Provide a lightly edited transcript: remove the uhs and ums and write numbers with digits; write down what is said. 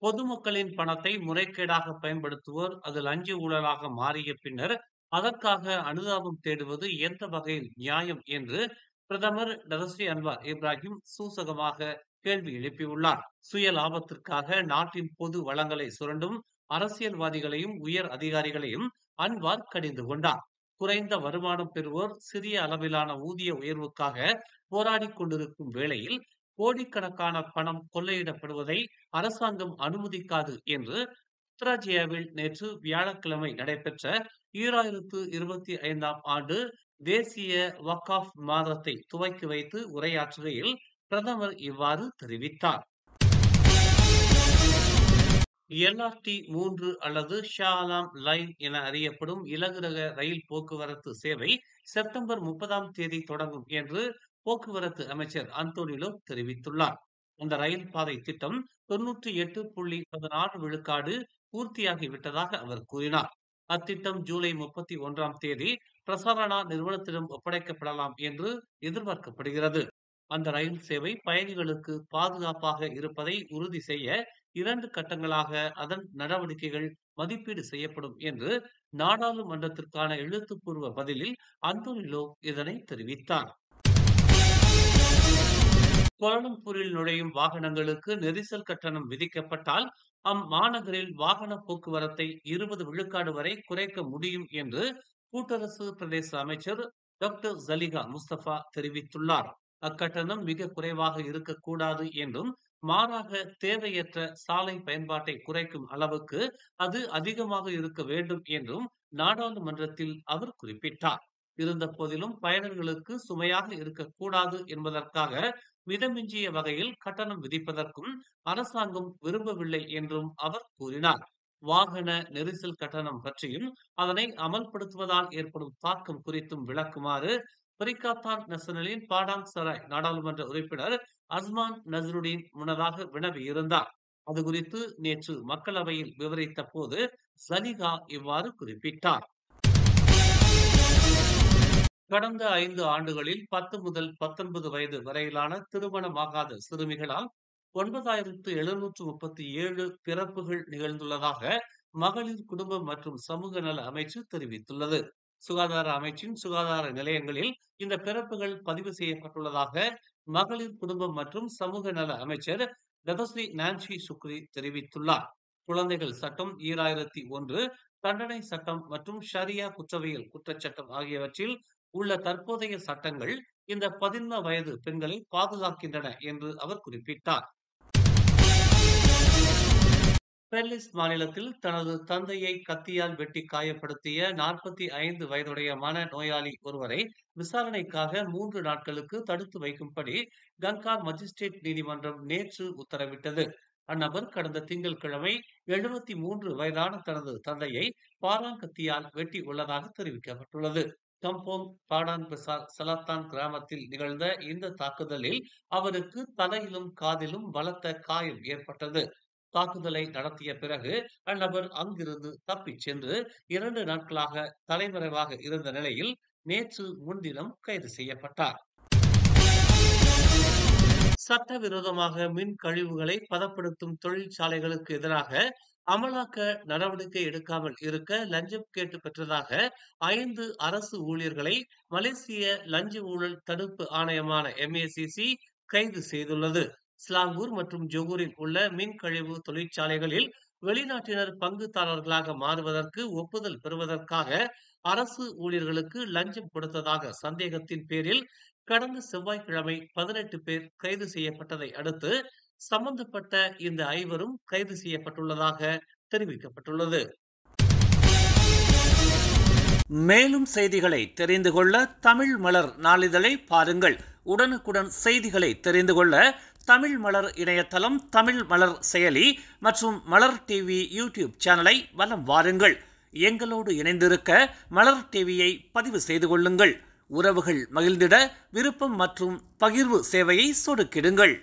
பொதுமக்களின் பணத்தை முறைகேடாக பயன்படுத்துவோர் அது லஞ்ச ஊழலாக மாறிய பின்னர் அதற்காக அனுதாபம் தேடுவது எந்த வகையில் நியாயம் என்று பிரதமர் டதஸ்ரீ அன்வார் இப்ராஹிம் சூசகமாக கேள்வி எழுப்பியுள்ளார். சுய லாபத்திற்காக நாட்டின் பொது வளங்களை சுரண்டும் அரசியல்வாதிகளையும் உயர் அதிகாரிகளையும் அன்வார் கடிந்து கொண்டார். குறைந்த வருமானம் பெறுவோர் சிறிய அளவிலான ஊதிய உயர்வுக்காக போராடிக் கொண்டிருக்கும் வேளையில் கோடிக்கணக்கான பணம் கொள்ளையிடப்படுவதை அரசாங்கம் அனுமதிக்காது என்று உத்தராஜியாவில் நேற்று வியாழக்கிழமை நடைபெற்ற 2025ஆம் ஆண்டு தேசிய வக்ஃப் மாதத்தை துவக்கி வைத்து உரையாற்றுகையில் பிரதமர் இவ்வாறு தெரிவித்தார். LRT-3 அல்லது ஷா ஆலம் லைன் என அறியப்படும் இலகுரக ரயில் போக்குவரத்து சேவை செப்டம்பர் 30ஆம் தேதி தொடங்கும் என்று போக்குவரத்து அமைச்சர் அந்தோனிலோ தெரிவித்துள்ளார். அந்த ரயில் பாதை திட்டம் 98.16 விழுக்காடு பூர்த்தியாகிவிட்டதாக அவர் கூறினார். அத்திட்டம் ஜூலை 31ஆம் தேதி பிரசாரணா நிறுவனத்திடம் ஒப்படைக்கப்படலாம் என்று எதிர்பார்க்கப்படுகிறது. அந்த ரயில் சேவை பயணிகளுக்கு பாதுகாப்பாக இருப்பதை உறுதி செய்ய 2 கட்டங்களாக அதன் நடவடிக்கைகள் மதிப்பீடு செய்யப்படும் என்று நாடாளுமன்றத்திற்கான எழுத்துப்பூர்வ பதிலில் அந்தோனிலோ இதனை தெரிவித்தார். கோலாலம்பூரில் நுழையும் வாகனங்களுக்கு நெரிசல் கட்டணம் விதிக்கப்பட்டால் அம்மாநகரில் வாகன போக்குவரத்தை 20 விழுக்காடு வரை குறைக்க முடியும் என்று கூட்டரசு பிரதேச அமைச்சர் டாக்டர் ஜலிகா முஸ்தபா தெரிவித்துள்ளார். அக்கட்டணம் மிக குறைவாக இருக்கக்கூடாது என்றும் மாறாக தேவையற்ற சாலை பயன்பாட்டை குறைக்கும் அளவுக்கு அது அதிகமாக இருக்க வேண்டும் என்றும் நாடாளுமன்றத்தில் அவர் குறிப்பிட்டார். இருந்த போதிலும் பயனர்களுக்கு சுமையாக இருக்கக்கூடாது என்பதற்காக மிதமிஞ்சிய வகையில் கட்டணம் விதிப்பதற்கும் அரசாங்கம் விரும்பவில்லை என்றும் அவர் கூறினார். வாகன நெரிசல் கட்டணம் பற்றியும் அதனை அமல்படுத்துவதால் ஏற்படும் தாக்கம் குறித்தும் விளக்குமாறு பரிகாத்தான் நேஷனலின் பாடாங் சராய் நாடாளுமன்ற உறுப்பினர் அஸ்மான் நஸ்ருடீன் முன்னதாக வினவியிருந்தார். அது குறித்து நேற்று மக்களவையில் விவரித்த போது ஜலிகா இவ்வாறு குறிப்பிட்டார். கடந்த 5 ஆண்டுகளில் 10 முதல் 19 வயது வரையிலான திருமணமாகாத சிறுமிகளால் 9737 பிறப்புகள் நிகழ்ந்துள்ளதாக மகளிர் குடும்பம் மற்றும் சமூக நல அமைச்சு தெரிவித்துள்ளது. சுகாதார அமைச்சின் சுகாதார நிலையங்களில் இந்த பிறப்புகள் பதிவு செய்யப்பட்டுள்ளதாக மகளிர் குடும்பம் மற்றும் சமூக நல அமைச்சர் டதஸ்ரீ நான்சி சுக்ரி தெரிவித்துள்ளார். குழந்தைகள் சட்டம் 2001, தண்டனை சட்டம் மற்றும் ஷரியா குற்றவியல் குற்றச்சட்டம் ஆகியவற்றில் உள்ள தற்போதைய சட்டங்கள் இந்த 11 வயது பெண்களை பாதுகாக்கின்றன என்று அவர் குறிப்பிட்டார். பெர்லிஸ் மாநிலத்தில் தனது தந்தையை கத்தியால் வெட்டி காயப்படுத்திய 45 வயதுடைய மன நோயாளி ஒருவரை விசாரணைக்காக 3 நாட்களுக்கு தடுத்து வைக்கும்படி கங்கார் மஜிஸ்ட்ரேட் நீதிமன்றம் நேற்று உத்தரவிட்டது. அந்நபர் கடந்த திங்கட்கிழமை 73 வயதான தனது தந்தையை பாராங்கத்தியால் வெட்டி உள்ளதாக தெரிவிக்கப்பட்டுள்ளது. கம்போங் பாடான் பெசார் சலாத்தான் கிராமத்தில் நிகழ்ந்த இந்த தாக்குதலில் அவருக்கு தலையிலும் காதிலும் பலத்த காயம் ஏற்பட்டது. தாக்குதலை நடத்திய பிறகு அந்நபர் அங்கிருந்து தப்பிச் சென்று 2 நாட்களாக தலைமறைவாக இருந்த நிலையில் நேற்று முன்தினம் கைது செய்யப்பட்டார். சட்டவிரோதமாக மின் கழிவுகளை பதப்படுத்தும் தொழிற்சாலைகளுக்கு எதிராக அமலாக்க நடவடிக்கை எடுக்காமல் இருக்க லஞ்சம் கேட்டு பெற்றதாக 5 அரசு ஊழியர்களை மலேசிய லஞ்ச ஊழல் தடுப்பு ஆணையமான MACC கைது செய்துள்ளது. ஸ்லாங்கூர் மற்றும் ஜொகூரில் உள்ள மின் கழிவு தொழிற்சாலைகளில் வெளிநாட்டினர் பங்குதாரர்களாக மாறுவதற்கு ஒப்புதல் பெறுவதற்காக அரசு ஊழியர்களுக்கு லஞ்சம் கொடுத்ததாக சந்தேகத்தின் பேரில் கடந்த செவ்வாய்க்கிழமை 18 பேர் கைது செய்யப்பட்டதை அடுத்து சம்பந்தப்பட்ட இந்த 5வரும் கைது செய்யப்பட்டுள்ளதாக தெரிவிக்கப்பட்டுள்ளது. மேலும் செய்திகளை தெரிந்து கொள்ள தமிழ் மலர் நாளிதழை பாருங்கள். உடனுக்குடன் செய்திகளை தெரிந்து கொள்ள தமிழ் மலர் இணையதளம், தமிழ் மலர் செயலி மற்றும் மலர் டிவி யூடியூப் சேனலை வலம் வாருங்கள். எங்களோடு இணைந்திருக்க மலர் டிவியை பதிவு செய்து கொள்ளுங்கள். உறவுகள் மகிழ்ந்திட விருப்பம் மற்றும் பகிர்வு சேவையை சொடுக்கிடுங்கள்.